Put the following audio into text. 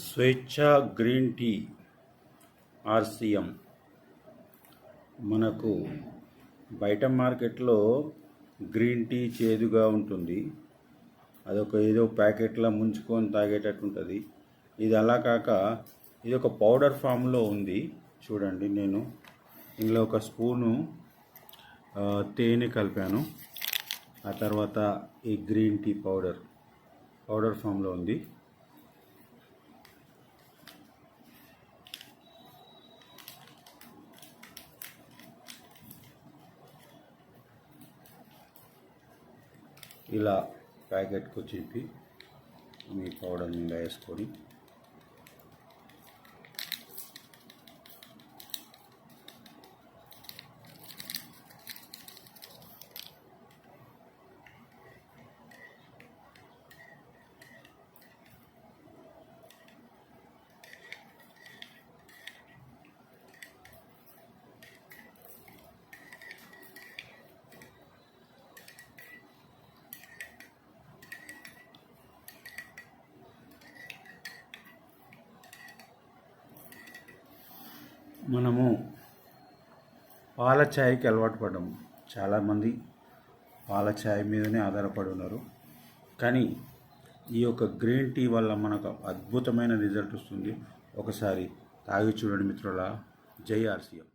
స్వేచ్ఛ green tea RCM మనకు బయట మార్కెట్లో గ్రీన్ టీ చేదుగా ఉంటుంది. అదొక ఏదో ప్యాకెట్లో ముంచుకొని తాగేటట్టు ఉంటుంది. ఇది అలా కాక ఇది ఒక పౌడర్ ఫామ్లో ఉంది. చూడండి, నేను ఇందులో ఒక స్పూను తేనె కలిపాను. ఆ తర్వాత ఈ గ్రీన్ టీ పౌడర్ ఫామ్లో ఉంది. ఇలా ప్యాకెట్కు చెప్పి మీ పౌడర్ మీద వేసుకొని మనము పాల ఛాయ్కి అలవాటు పడ్డాము. చాలామంది పాల ఛాయ్ మీదనే ఆధారపడి ఉన్నారు. కానీ ఈ యొక్క గ్రీన్ టీ వల్ల మనకు అద్భుతమైన రిజల్ట్ వస్తుంది. ఒకసారి తాగి చూడండి మిత్రుల. జై ఆర్సిఎం.